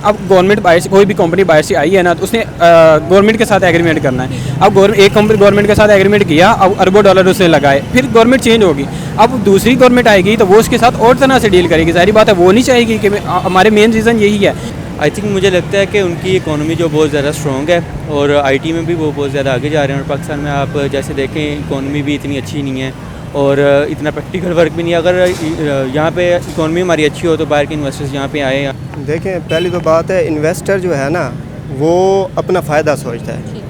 अब गवर्नमेंट बाहर से कोई भी कंपनी बाहर से आई है ना, तो उसने गवर्नमेंट के साथ एग्रीमेंट करना है। अब एक कंपनी गवर्नमेंट के साथ एग्रीमेंट किया, अब अरबों डॉलर उसने लगाए, फिर गवर्नमेंट चेंज होगी, अब दूसरी गवर्नमेंट आएगी तो वो उसके साथ और तरह से डील करेगी। सारी बात है, वो नहीं चाहेगी कि हमारे मेन रीज़न यही है। आई थिंक मुझे लगता है कि उनकी इकोनॉमी जो बहुत ज़्यादा स्ट्रॉन्ग है और आईटी में भी वो बहुत ज़्यादा आगे जा रहे हैं। और पाकिस्तान में आप जैसे देखें इकोनॉमी भी इतनी अच्छी नहीं है और इतना प्रैक्टिकल वर्क भी नहीं है। अगर यहाँ पे इकोनॉमी हमारी अच्छी हो तो बाहर के इन्वेस्टर्स यहाँ पे आए। देखें, पहली तो बात है, इन्वेस्टर जो है ना वो अपना फ़ायदा सोचता है,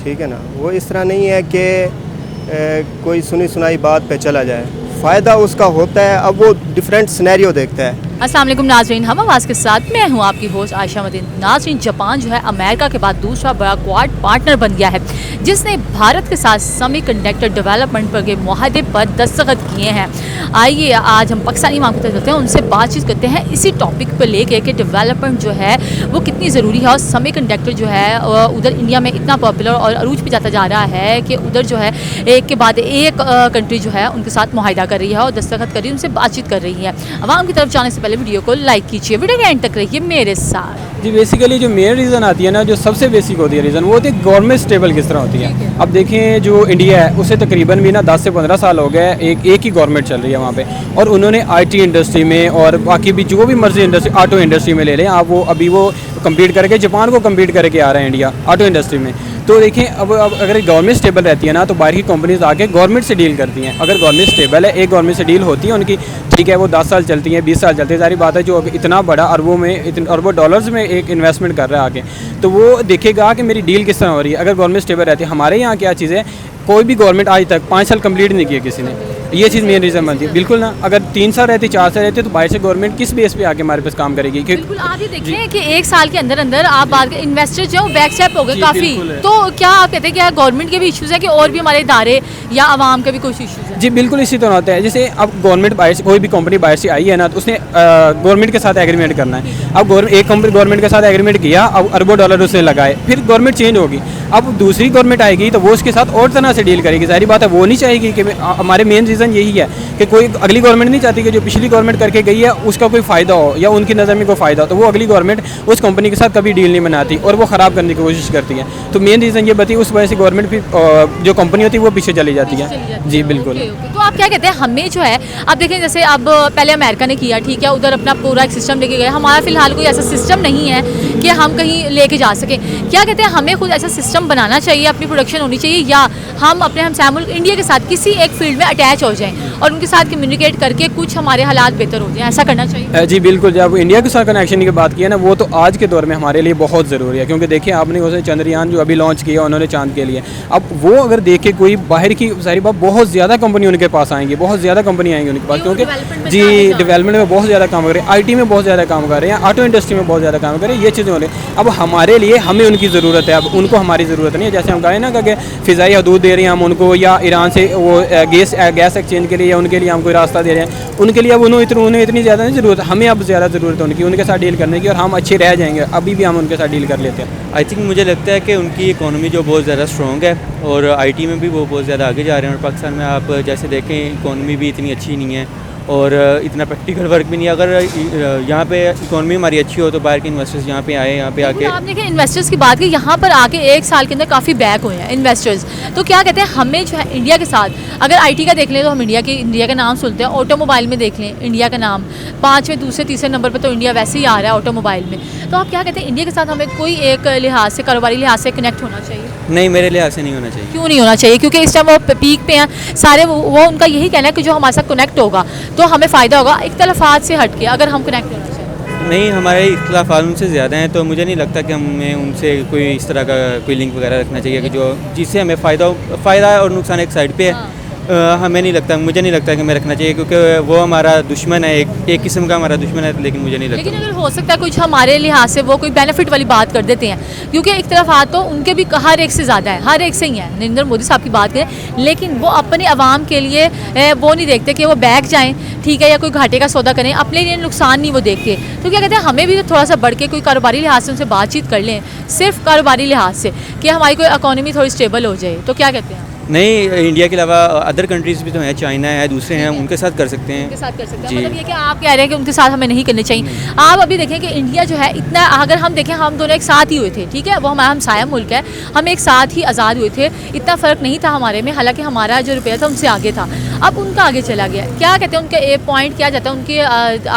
ठीक है ना। वो इस तरह नहीं है कि कोई सुनी सुनाई बात पे चला जाए, फ़ायदा उसका होता है। अब वो डिफरेंट सिनेरियो देखता है। अस्सलाम वालेकुम नाज़रीन, हम आवाज़ के साथ मैं हूं आपकी होस्ट आयशा मदीन। नाज़रीन, जापान जो है अमेरिका के बाद दूसरा बड़ा क्वाड पार्टनर बन गया है, जिसने भारत के साथ सेमीकंडक्टर डेवलपमेंट पर के मुआहदे पर दस्तखत किए हैं। आइए आज हम पाकिस्तानी मामलों पर चलते हैं, उनसे बातचीत करते हैं इसी टॉपिक पर लेके कि डेवलपमेंट जो है वो कितनी ज़रूरी है और सेमीकंडक्टर जो है उधर इंडिया में इतना पॉपुलर और अरूज पे जाता जा रहा है कि उधर जो है एक के बाद एक कंट्री जो है उनके साथ मुआहदा कर रही है और दस्तखत कर रही है, उनसे बातचीत कर रही है। आवाम की तरफ जाने से पहले वीडियो को लाइक कीजिए, वीडियो के एंड तक रहिए मेरे साथ। जी, बेसिकली जो मेन रीज़न आती है ना, जो सबसे बेसिक होती है रीज़न, वो होती है गवर्नमेंट स्टेबल किस तरह होती है। अब देखें जो इंडिया है उसे तकरीबन भी ना 10 से 15 साल हो गए, एक ही गवर्नमेंट चल रही है वहाँ पे, और उन्होंने आईटी इंडस्ट्री में और बाकी भी जो भी मर्जी इंडस्ट्री, ऑटो इंडस्ट्री में ले लें आप, वो अभी वो कम्पीट करके जापान को कम्पीट करके आ रहा है इंडिया ऑटो इंडस्ट्री में। तो देखें अब अगर गवर्नमेंट स्टेबल रहती है ना, तो बाहर की कंपनीज आके गवर्नमेंट से डील करती हैं। अगर गवर्नमेंट स्टेबल है, एक गवर्नमेंट से डील होती है उनकी, ठीक है, वो 10 साल चलती हैं, 20 साल चलती है। सारी बात है, जो इतना बड़ा अरबों डॉलर्स में एक इन्वेस्टमेंट कर रहा है आगे, तो वो देखेगा कि मेरी डील किस तरह हो रही है। अगर गवर्नमेंट स्टेबल रहती है, हमारे यहाँ क्या चीज़ है, कोई भी गवर्नमेंट आज तक 5 साल कंप्लीट नहीं किया किसी ने, ये चीज़ मेन रीज़न बनती है। बिल्कुल ना, अगर 3 साल रहती, 4 साल रहते, तो बाहर से गवर्नमेंट किस बेस पे आके हमारे पास काम करेगी? बिल्कुल, आप ये देखिए कि 1 साल के अंदर अंदर आप बात के इन्वेस्टर जो बैक स्टेप हो गए काफ़ी। तो क्या आप कहते हैं कि गवर्नमेंट के भी इश्यूज़ है कि और भी हमारे इदारे या आवाम के भी कुछ इश्यूज़ हैं? जी बिल्कुल, इसी तरह होता है। जैसे अब गवर्नमेंट बाहर से कोई भी कंपनी बाहर से आई है ना, तो उसने गवर्नमेंट के साथ एग्रीमेंट करना है। अब एक कंपनी गवर्नमेंट के साथ एग्रीमेंट किया, अब अरबों डॉलर उसने लगाए, फिर गवर्नमेंट चेंज होगी, अब दूसरी गवर्नमेंट आएगी तो वो उसके साथ और तरह से डील करेगी। सारी बात है, वो नहीं चाहेगी कि हमारे मेन रीज़न यही है कि कोई अगली गवर्नमेंट नहीं चाहती कि जो पिछली गवर्नमेंट करके गई है उसका कोई फ़ायदा हो या उनकी नज़र में कोई फ़ायदा हो, तो वो अगली गवर्नमेंट उस कंपनी के साथ कभी डील नहीं बनाती और वो ख़राब करने की कोशिश करती है। तो मेन रीज़न ये बताइए, उस वजह से गवर्नमेंट फिर जो कंपनी होती है वो पीछे चली जाती है। जी बिल्कुल। तो आप क्या कहते हैं, हमें जो है आप देखें जैसे अब पहले अमेरिका ने किया, ठीक है, उधर अपना पूरा एक सिस्टम लेके गए। हमारा फिलहाल कोई ऐसा सिस्टम नहीं है कि हम कहीं लेके जा सकें। क्या कहते हैं, हमें खुद ऐसा सिस्टम बनाना चाहिए, अपनी प्रोडक्शन होनी चाहिए, या हम अपने हमसाया मुल्क इंडिया के साथ किसी एक फील्ड में अटैच हो जाएं और उनके साथ कम्युनिकेट करके कुछ हमारे हालात बेहतर हो जाए, ऐसा करना चाहिए? जी बिल्कुल, जब इंडिया के साथ कनेक्शन की बात की है ना, वो तो आज के दौर में हमारे लिए बहुत ज़रूरी है। क्योंकि देखिए आपने उसे चंद्रयान जो अभी लॉन्च किया उन्होंने चांद के लिए, अब वो अगर देखे कोई बाहर की, सारी बात बहुत ज़्यादा कंपनी उनके पास आएंगी, बहुत ज़्यादा कंपनी आएंगी उनके पास, क्योंकि जी डेवलपमेंट में बहुत ज़्यादा काम कर रहे हैं, आईटी में बहुत ज़्यादा काम कर रहे हैं, ऑटो इंडस्ट्री में बहुत ज़्यादा काम कर रहे हैं, ये चीज़ें हो रही हैं। अब हमारे लिए हमें उनकी ज़रूरत है, अब उनको हमारी ज़रूरत नहीं है। जैसे हम कहें ना कि फ़िज़ाई हदूद दे रहे हैं हम उनको, या ईरान से वो गैस एक्सचेंज के लिए या उनके लिए हम कोई रास्ता दे रहे हैं, उनके लिए अब उन्हें इतनी ज़्यादा नहीं ज़रूरत, हमें अब ज़्यादा ज़रूरत है उनके साथ डील करने की, और हम अच्छे रह जाएंगे। अभी भी हम उनके साथ डील कर लेते हैं। आई थिंक मुझे लगता है कि उनकी इकोनॉमी जो बहुत ज़्यादा स्ट्रॉन्ग है और आईटी में भी वो बहुत ज़्यादा आगे जा रहे हैं। और पाकिस्तान में आप जैसे देखें इकोनॉमी भी इतनी अच्छी नहीं है और इतना प्रैक्टिकल वर्क भी नहीं है। अगर यहाँ पे इकोनॉमी हमारी अच्छी हो तो बाहर के इन्वेस्टर्स यहाँ पे आए, यहाँ पे आके। आप देखिए इन्वेस्टर्स की बात की, यहाँ पर आके 1 साल के अंदर काफ़ी बैक हुए हैं इन्वेस्टर्स। तो क्या कहते हैं, हमें जो है इंडिया के साथ, अगर आईटी का देख लें तो हम इंडिया का नाम सुनते हैं, ऑटोमोबाइल में देख लें इंडिया का नाम 5वें, दूसरे, तीसरे नंबर पर तो इंडिया वैसे ही आ रहा है ऑटोमोबाइल में। तो आप क्या कहते हैं, इंडिया के साथ हमें कोई एक लिहाज से, कारोबारी लिहाज से कनेक्ट होना चाहिए? नहीं, मेरे लिहाज से नहीं होना चाहिए। क्यों नहीं होना चाहिए? क्योंकि इस टाइम वो पीक पे हैं सारे, वो उनका यही कहना है कि जो हमारे साथ कनेक्ट होगा तो हमें फ़ायदा होगा, इख्तलाफात से हट के अगर हम कनेक्ट होना चाहिए। नहीं, हमारे इख्तलाफात उनसे ज़्यादा हैं, तो मुझे नहीं लगता कि हमें उनसे कोई इस तरह का कोई लिंक वगैरह रखना चाहिए कि जो जिससे हमें फ़ायदा और नुकसान एक साइड पे है। हमें नहीं लगता, मुझे नहीं लगता कि हमें रखना चाहिए, क्योंकि वो हमारा दुश्मन है, एक किस्म का हमारा दुश्मन है। लेकिन मुझे नहीं लगता। लेकिन अगर हो सकता है कुछ हमारे लिहाज से वो कोई बेनिफिट वाली बात कर देते हैं, क्योंकि इख्तलाफात तो उनके भी हर एक से ज़्यादा है, हर एक से ही है। नरेंद्र मोदी साहब की बात करें, लेकिन वो अपने आवाम के लिए वो नहीं देखते कि वो बैक जाएँ, ठीक है, या कोई घाटे का सौदा करें, अपने लिए नुकसान नहीं वो देखते। तो क्या कहते हैं, हमें भी तो थोड़ा सा बढ़ के कोई कारोबारी लिहाज से उनसे बातचीत कर लें, सिर्फ कारोबारी लिहाज से, कि हमारी कोई इकॉनमी थोड़ी स्टेबल हो जाए। तो क्या कहते हैं? नहीं, इंडिया के अलावा अदर कंट्रीज़ भी तो हैं, चाइना है, दूसरे हैं, उनके साथ कर सकते उनके हैं। साथ कर सकते हैं, जी। मतलब ये कि आप कह रहे हैं कि उनके साथ हमें नहीं करने चाहिए। आप अभी देखें कि इंडिया जो है इतना, अगर हम देखें हम दोनों एक साथ ही हुए थे, ठीक है, वो हमारा हमसाया मुल्क है, हम एक साथ ही आज़ाद हुए थे, इतना फ़र्क नहीं था हमारे में, हालांकि हमारा जो रुपया था उनसे आगे था, अब उनका आगे चला गया। क्या कहते हैं उनका ए पॉइंट क्या जाता है, उनके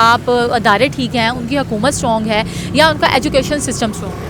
आप अदारे ठीक हैं, उनकी हुकूमत स्ट्रॉन्ग है, या उनका एजुकेशन सिस्टम स्ट्रॉन्ग है?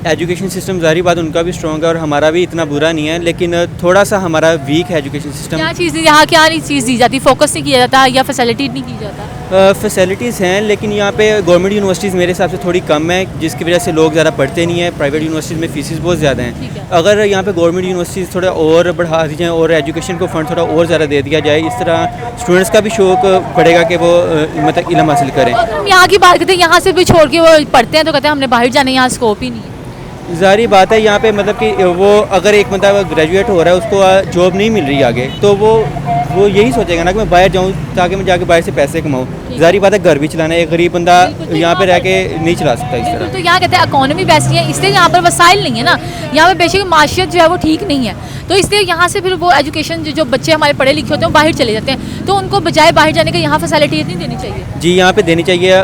एजुकेशन सिस्टम ज़ाहिर बात उनका भी स्ट्रॉन्ग है और हमारा भी इतना बुरा नहीं है, लेकिन थोड़ा सा हमारा वीक है एजुकेशन सिस्टम। क्या चीज़ यहाँ क्या नहीं चीज़ दी जाती, फोकस नहीं किया जाता या फैसिलिटी नहीं की जाता? फैसिलिटीज़ हैं, लेकिन यहाँ पे गवर्नमेंट यूनिवर्सिटीज़ मेरे हिसाब से थोड़ी कम है, जिसकी वजह से लोग ज़्यादा पढ़ते नहीं हैं। प्राइवेट यूनिवर्सिटीज़ में फीसिस बहुत ज़्यादा ठीक हैं। है। अगर यहाँ पे गवर्नमेंट यूनिवर्सिटीज़ थोड़ा और बढ़ा दी जाएँ और एजुकेशन को फ़ंड थोड़ा और ज़्यादा दे दिया जाए, इस तरह स्टूडेंट्स का भी शौक बढ़ेगा कि वो मतलब इल्म हासिल करें। और हम यहाँ की बात करते हैं, यहाँ से भी छोड़ के वो पढ़ते हैं तो कहते हैं हमने बाहर जाना, यहाँ स्कोप ही नहीं है। ज़ाहिर बात है यहाँ पे मतलब कि वो अगर एक बंदा ग्रेजुएट हो रहा है, उसको जॉब नहीं मिल रही आगे, तो वो यही सोचेगा ना कि मैं बाहर जाऊँ ताकि मैं जाके बाहर से पैसे कमाऊँ। ज़ाहिर बात है घर भी चलाना है, एक गरीब बंदा बिल्कुल, तो यहाँ पे यहाँ रह के नहीं चला सकता इस बिल्कुल, तरह। तो यहाँ कहते हैं इकोनॉमी वैसी है, इसलिए यहाँ पर वसाइल नहीं है ना, यहाँ पे बेशक माशियत जो है वो ठीक नहीं है, तो इसलिए यहाँ से फिर वो एजुकेशन जो बच्चे हमारे पढ़े लिखे होते हैं वो बाहर चले जाते हैं, तो उनको बजाय बाहर जाने का यहाँ फैसिलिटी नहीं देनी चाहिए। जी, यहाँ पे देनी चाहिए।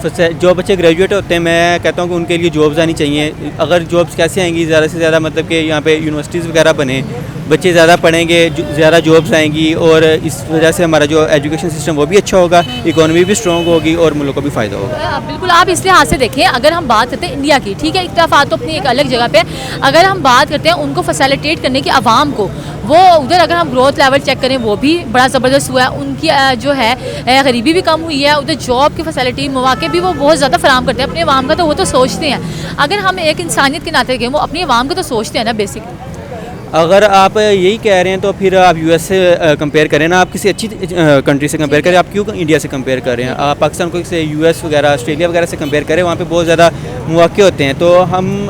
जो बच्चे ग्रेजुएट होते हैं, मैं कहता हूँ कि उनके लिए जॉब्स आनी चाहिए। अगर जॉब्स कैसे आएंगी, ज़्यादा से ज़्यादा मतलब कि यहाँ पे यूनिवर्सिटीज़ वगैरह बने, बच्चे ज़्यादा पढ़ेंगे, ज़्यादा जॉब्स आएंगी और इस वजह से हमारा जो एजुकेशन सिस्टम वो भी अच्छा होगा, इकोनॉमी भी स्ट्रॉन्ग होगी और मुल्क को भी फ़ायदा होगा। बिल्कुल, आप इस लिहाज से देखें, अगर हम बात करते हैं इंडिया की, ठीक है, इख्तिलाफात तो अपनी एक अलग जगह पे, अगर हम बात करते हैं उनको फैसिलिटेट करने की आवाम को, वो उधर अगर हम ग्रोथ लेवल चेक करें वो भी बड़ा ज़बरदस्त हुआ है, उनकी जो है गरीबी भी कम हुई है, उधर जॉब की फैसिलिटी मौके भी वो बहुत ज़्यादा फराम करते हैं अपनी आवाम का, तो वो तो सोचते हैं। अगर हम एक इंसानियत के नाते देखें, वो अपनी आवाम का तो सोचते हैं ना बेसिकली। अगर आप यही कह रहे हैं तो फिर आप यूएस से कंपेयर करें ना, आप किसी अच्छी कंट्री से कंपेयर करें, आप क्यों इंडिया से कंपेयर कर रहे हैं? आप पाकिस्तान को से यूएस वगैरह, ऑस्ट्रेलिया वगैरह से कंपेयर करें, वहाँ पे बहुत ज़्यादा मौके होते हैं, तो हम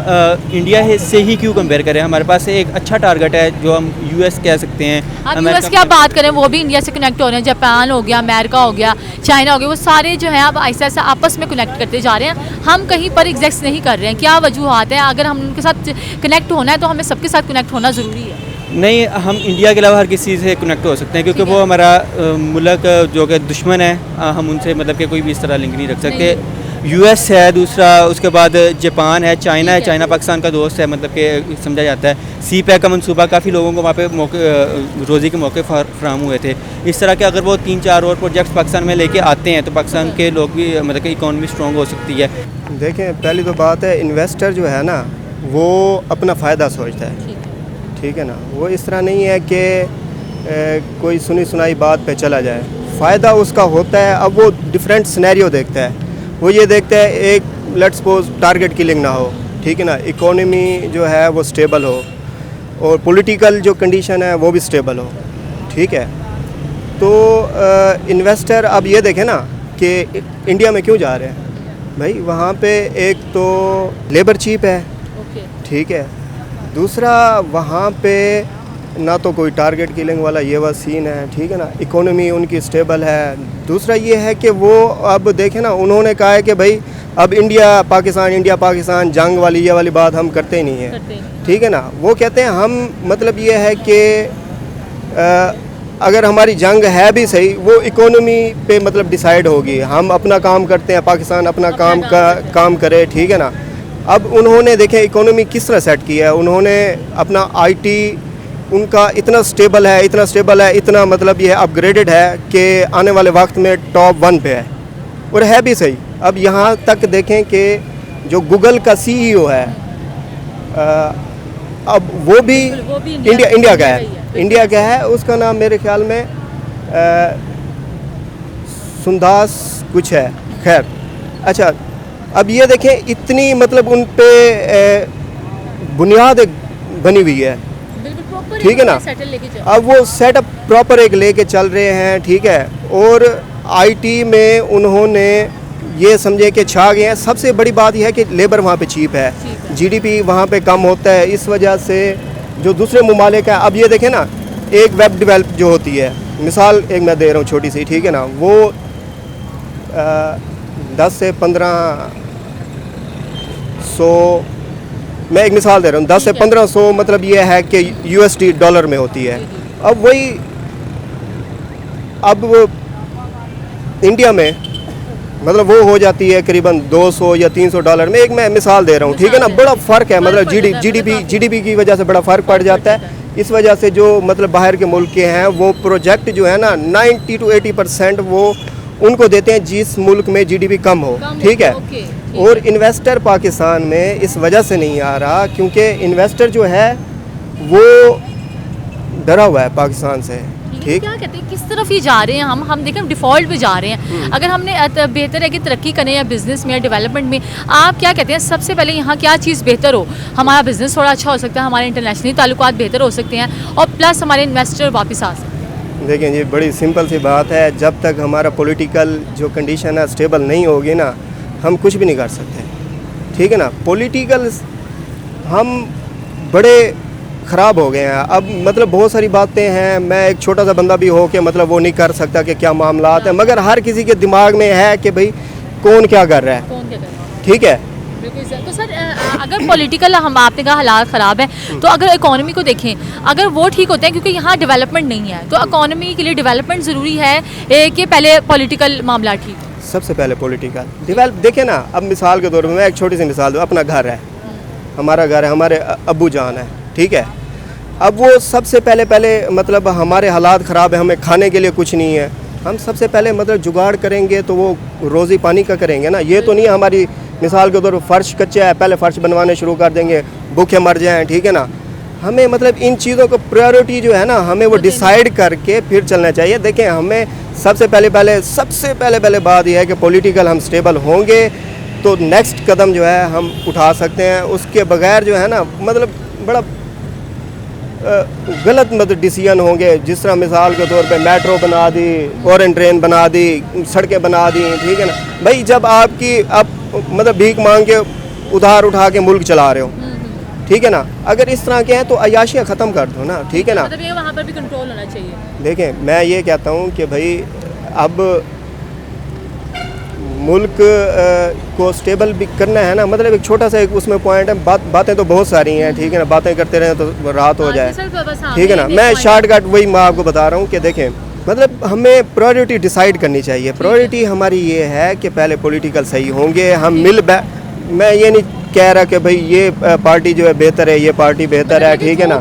इंडिया से ही क्यों कंपेयर करें? हमारे पास एक अच्छा टारगेट है जो हम यूएस कह सकते हैं। आप यूएस की आप बात करें, वो भी इंडिया से कनेक्ट हो रहे हैं, जापान हो गया, अमेरिका हो गया, चाइना हो गया, वो सारे जो हैं अब ऐसा ऐसा आपस में कनेक्ट करते जा रहे हैं, हम कहीं पर एग्जिस्ट नहीं कर रहे हैं। क्या वजूहत है? अगर हम उनके साथ कनेक्ट होना है तो हमें सबके साथ कनेक्ट होना ज़रूरी है। नहीं, हम इंडिया के अलावा हर किसी चीज़ से कनेक्ट हो सकते हैं, क्योंकि वो हमारा मुल्क जो कि दुश्मन है, हम उनसे मतलब कि कोई भी इस तरह लिंक नहीं रख सकते। यूएस है दूसरा, उसके बाद जापान है, चाइना है, चाइना पाकिस्तान का दोस्त है, मतलब कि समझा जाता है। सी पैक का मनसूबा, काफ़ी लोगों को वहाँ पे मौके रोज़ी के मौके फराहम हुए थे। इस तरह के अगर वो 3-4 और प्रोजेक्ट्स पाकिस्तान में लेके आते हैं तो पाकिस्तान के लोग भी मतलब कि इकॉनमी स्ट्रॉन्ग हो सकती है। देखें, पहली तो बात है, इन्वेस्टर जो है ना वो अपना फ़ायदा सोचता है, ठीक है ना। वो इस तरह नहीं है कि कोई सुनी सुनाई बात पे चला जाए, फ़ायदा उसका होता है। अब वो डिफरेंट सिनेरियो देखता है, वो ये देखता है एक लेट्स सपोज टारगेट किलिंग ना हो, ठीक है ना, इकोनॉमी जो है वो स्टेबल हो और पॉलिटिकल जो कंडीशन है वो भी स्टेबल हो, ठीक है। तो इन्वेस्टर अब ये देखे ना कि इंडिया में क्यों जा रहे हैं भाई, वहाँ पे एक तो लेबर चीप है, ठीक है, दूसरा वहाँ पे ना तो कोई टारगेट किलिंग वाला ये वह सीन है, ठीक है ना, इकोनॉमी उनकी स्टेबल है। दूसरा ये है कि वो अब देखें ना, उन्होंने कहा है कि भाई अब इंडिया पाकिस्तान जंग वाली ये वाली बात हम करते ही नहीं है, ठीक है ना। वो कहते हैं हम मतलब ये है कि अगर हमारी जंग है भी सही, वो इकोनॉमी पे मतलब डिसाइड होगी, हम अपना काम करते हैं, पाकिस्तान अपना काम करे, ठीक है ना। अब उन्होंने देखें इकोनॉमी किस तरह सेट किया है, उन्होंने अपना आईटी उनका इतना स्टेबल है, इतना मतलब ये अपग्रेडेड है कि आने वाले वक्त में टॉप 1 पे है, और है भी सही। अब यहाँ तक देखें कि जो गूगल का सीईओ है, अब वो भी इंडिया का है, उसका नाम मेरे ख्याल में सुंदास कुछ है, खैर अच्छा। अब ये देखें इतनी मतलब उन पे बुनियाद एक बनी हुई है, ठीक है ना। अब वो सेटअप प्रॉपर एक लेके चल रहे हैं, ठीक है, और आईटी में उन्होंने ये समझे कि छा गए हैं। सबसे बड़ी बात यह है कि लेबर वहाँ पे चीप है, जीडीपी वहाँ पे कम होता है, इस वजह से जो दूसरे ममालिक हैं, अब ये देखें ना, एक वेब डेवलप जो होती है, मिसाल एक मैं दे रहा हूँ छोटी सी, ठीक है ना, वो 10 से 1500 मैं एक मिसाल दे रहा हूँ, 10 से 1500 मतलब ये है कि USD डॉलर में होती है। अब वही अब वो इंडिया में मतलब वो हो जाती है करीबन 200 या 300 डॉलर में। एक मैं मिसाल दे रहा हूँ, ठीक है ना, बड़ा फ़र्क है, मतलब GDP की वजह से बड़ा फ़र्क पड़ जाता है। इस वजह से जो मतलब बाहर के मुल्क के हैं वो प्रोजेक्ट जो है ना 90 to 80% वो उनको देते हैं जिस मुल्क में GDP कम हो, ठीक है। और इन्वेस्टर पाकिस्तान में इस वजह से नहीं आ रहा क्योंकि इन्वेस्टर जो है वो डरा हुआ है पाकिस्तान से, ठीक। क्या कहते हैं किस तरफ ये जा रहे हैं? हम देखें डिफ़ॉल्ट पे जा रहे हैं। अगर हमने बेहतर है कि तरक्की करें या बिज़नेस में या डेवलपमेंट में, आप क्या कहते हैं सबसे पहले यहाँ क्या चीज़ बेहतर हो? हमारा बिज़नेस थोड़ा अच्छा हो सकता है, हमारे इंटरनेशनली ताल्लुकात बेहतर हो सकते हैं और प्लस हमारे इन्वेस्टर वापस आ सकते हैं। देखें जी, बड़ी सिंपल सी बात है, जब तक हमारा पॉलिटिकल जो कंडीशन है स्टेबल नहीं होगी ना, हम कुछ भी नहीं कर सकते, ठीक है ना। पॉलिटिकल हम बड़े ख़राब हो गए हैं अब, मतलब बहुत सारी बातें हैं, मैं एक छोटा सा बंदा भी हो के मतलब वो नहीं कर सकता कि क्या मामलात है, मगर हर किसी के दिमाग में है कि भाई कौन क्या कर रहा है, कौन क्या कर रहा है, ठीक है। बिल्कुल सर। तो सर अगर पॉलिटिकल हम आपने कहा हालात ख़राब है, तो अगर इकोनॉमी को देखें, अगर वो ठीक होते हैं क्योंकि यहाँ डेवलपमेंट नहीं है, तो इकोनॉमी के लिए डेवलपमेंट ज़रूरी है कि पहले पॉलिटिकल मामला ठीक? सबसे पहले पॉलिटिकल डेवलप देखें ना। अब मिसाल के तौर पर मैं एक छोटी सी मिसाल दूँ, अपना घर है, हमारा घर है, हमारे अब्बू जान है, ठीक है। अब वो सबसे पहले मतलब हमारे हालात ख़राब है, हमें खाने के लिए कुछ नहीं है, हम सबसे पहले मतलब जुगाड़ करेंगे तो वो रोज़ी पानी का करेंगे ना। ये तो नहीं हमारी मिसाल के तौर पर फ़र्श कच्चा है, पहले फ़र्श बनवाने शुरू कर देंगे, भूखे मर जाएँ, ठीक है ना। हमें मतलब इन चीज़ों को प्रायोरिटी जो है ना, हमें वो डिसाइड करके फिर चलना चाहिए। देखें, हमें सबसे पहले बात यह है कि पॉलिटिकल हम स्टेबल होंगे तो नेक्स्ट कदम जो है हम उठा सकते हैं। उसके बगैर जो है ना मतलब बड़ा गलत मतलब डिसीजन होंगे। जिस तरह मिसाल के तौर पे मेट्रो बना दी, ऑरेंज ट्रेन बना दी, सड़कें बना दी, ठीक है ना। भाई जब आप मतलब भीख मांग के उधार उठा के मुल्क चला रहे हो, ठीक है ना, अगर इस तरह के हैं तो अयाशियाँ ख़त्म कर दो ना, ठीक है ना। मतलब ये वहाँ पर भी कंट्रोल होना चाहिए। देखें, मैं ये कहता हूँ कि भाई अब मुल्क को स्टेबल भी करना है ना, मतलब एक छोटा सा एक उसमें पॉइंट है, बातें तो बहुत सारी हैं, ठीक है ना, बातें करते रहें तो रात हो जाए, ठीक है ना। मैं शॉर्टकट वही मैं आपको बता रहा हूँ कि देखें, मतलब हमें प्रायोरिटी डिसाइड करनी चाहिए। प्रायोरिटी हमारी ये है कि पहले पॉलिटिकल सही होंगे, हम मैं ये नहीं कह रहा कि भाई ये पार्टी जो है बेहतर है, ये पार्टी बेहतर है, ठीक है ना,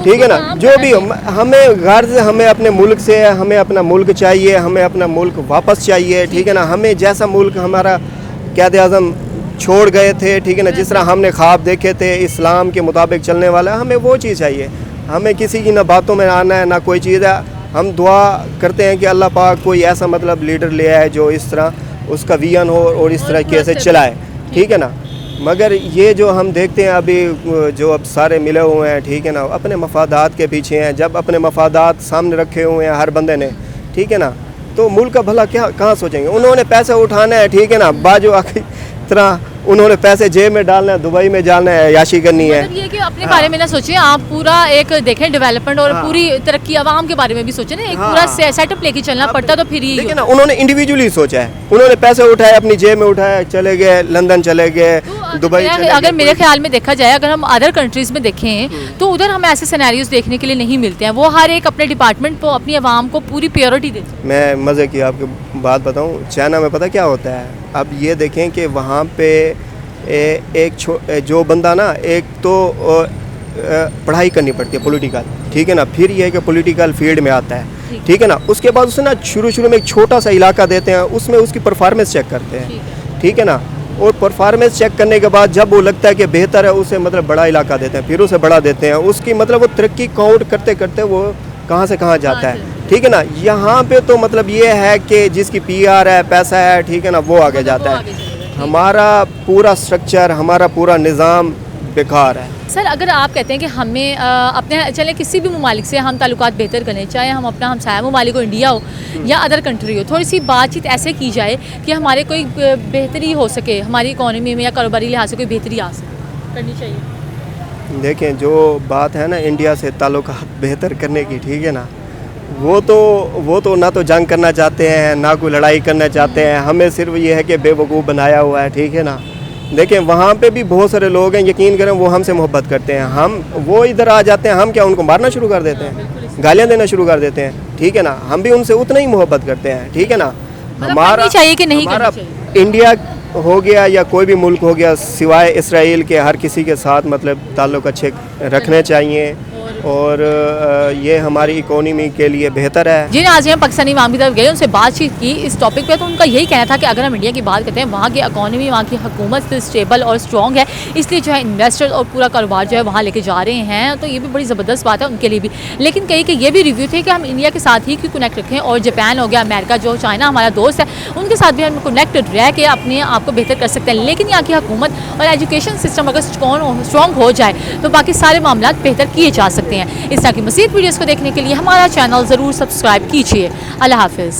ठीक है ना, जो भी हो, हमें गर्ज हमें अपने मुल्क से है, हमें अपना मुल्क चाहिए, हमें अपना मुल्क वापस चाहिए, ठीक है ना। हमें जैसा मुल्क हमारा क़ायद आज़म छोड़ गए थे, ठीक है ना, जिस तरह हमने ख्वाब देखे थे इस्लाम के मुताबिक चलने वाला, हमें वो चीज़ चाहिए। हमें किसी की ना बातों में आना है ना कोई चीज़ है। हम दुआ करते हैं कि अल्लाह पाक कोई ऐसा मतलब लीडर ले आए जो इस तरह उसका विजन हो और इस तरह से चलाए, ठीक है ना। मगर ये जो हम देखते हैं अभी जो अब सारे मिले हुए हैं, ठीक है ना, अपने मफादात के पीछे हैं। जब अपने मफादात सामने रखे हुए हैं हर बंदे ने, ठीक है ना, तो मुल्क का भला क्या कहाँ सोचेंगे। उन्होंने पैसे उठाना है, ठीक है ना, बाजू आखिरी तरह उन्होंने पैसे जेब में डालना है, दुबई में जाना है, याशी करनी है। मतलब ये कि अपने बारे में ना सोचें, आप पूरा एक देखें डेवलपमेंट और पूरी तरक्की आवाम के बारे में भी सोचें ना, एक पूरा सेटअप लेके चलना पड़ता, तो फिर ही देखिए ना, उन्होंने इंडिविजुअली सोचा है, उन्होंने पैसे उठाए, अपनी जेब में उठाया, चले गए लंदन, चले गए दुबई। अगर मेरे ख्याल में देखा जाए, अगर हम अदर कंट्रीज़ में देखें तो उधर हमें ऐसे सिनेरियोज देखने के लिए नहीं मिलते हैं। वो हर एक अपने डिपार्टमेंट को, अपनी आवाम को पूरी प्रायोरिटी देते हैं। मैं मज़े की आपकी बात बताऊं, चाइना में पता क्या होता है, अब ये देखें कि वहाँ पे जो बंदा ना, एक तो पढ़ाई करनी पड़ती है पॉलिटिकल, ठीक है ना, फिर ये है कि पॉलिटिकल फील्ड में आता है, ठीक है ना। उसके बाद उसे ना शुरू में एक छोटा सा इलाका देते हैं, उसमें उसकी परफॉर्मेंस चेक करते हैं, ठीक है ना। और परफॉर्मेंस चेक करने के बाद जब वो लगता है कि बेहतर है, उसे मतलब बड़ा इलाका देते हैं, फिर उसे बड़ा देते हैं। उसकी मतलब वो तरक्की काउंट करते करते वो कहाँ से कहाँ जाता है, ठीक है ना। यहाँ पे तो मतलब ये है कि जिसकी PR है, पैसा है, ठीक है ना, वो आगे जाता है। हमारा पूरा स्ट्रक्चर, हमारा पूरा निज़ाम बेकार है। सर, अगर आप कहते हैं कि हमें अपने चले किसी भी ममालिक से हम ताल्लुकात बेहतर करें, चाहे हम अपना हमसाया ममालिक हो, इंडिया हो या अदर कंट्री हो, थोड़ी सी बातचीत ऐसे की जाए कि हमारे कोई बेहतरी हो सके, हमारी इकोनॉमी में या कारोबारी लिहाज से कोई बेहतरी आ सके, करनी चाहिए। देखें, जो बात है ना इंडिया से ताल्लुकात बेहतर करने की, ठीक है ना, वो तो ना तो जंग करना चाहते हैं, ना कोई लड़ाई करना चाहते हैं। हमें सिर्फ ये है कि बेवकूफ़ बनाया हुआ है, ठीक है ना, देखें वहाँ पे भी बहुत सारे लोग हैं, यकीन करें वो हमसे मोहब्बत करते हैं, हम वो इधर आ जाते हैं, हम क्या उनको मारना शुरू कर देते हैं, गालियाँ देना शुरू कर देते हैं, ठीक है ना। हम भी उनसे उतना ही मोहब्बत करते हैं, ठीक है ना। करनी चाहिए कि नहीं हमारा करनी चाहिए? इंडिया हो गया या कोई भी मुल्क हो गया सिवाय इसराइल के, हर किसी के साथ मतलब ताल्लुक़ अच्छे रखने चाहिए और ये हमारी इकोनॉमी के लिए बेहतर है। जिन आज हम पाकिस्तानी इमाम की तरफ गए उनसे बातचीत की इस टॉपिक पे, तो उनका यही कहना था कि अगर हम इंडिया की बात करते हैं वहाँ की इकोनॉमी, वहाँ की हुकूमत स्टेबल और स्ट्रॉन्ग है, इसलिए जो है इन्वेस्टर और पूरा कारोबार जो है वहाँ लेके जा रहे हैं, तो ये भी बड़ी ज़बरदस्त बात है उनके लिए भी। लेकिन कई के ये भी रिव्यू थे कि हम इंडिया के साथ ही क्यों कनेक्ट रखें, और जापान हो गया, अमेरिका, जो चाइना हमारा दोस्त है, उनके साथ भी हम कनेक्टेड रह के अपने आप को बेहतर कर सकते हैं। लेकिन यहाँ की हुकूमत और एजुकेशन सिस्टम अगर स्ट्रॉन्ग हो जाए तो बाकी सारे मामला बेहतर किए जा सकते हैं। इस तरह की मज़ीद वीडियोज़ को देखने के लिए हमारा चैनल ज़रूर सब्सक्राइब कीजिए। अल्लाह हाफ़िज़।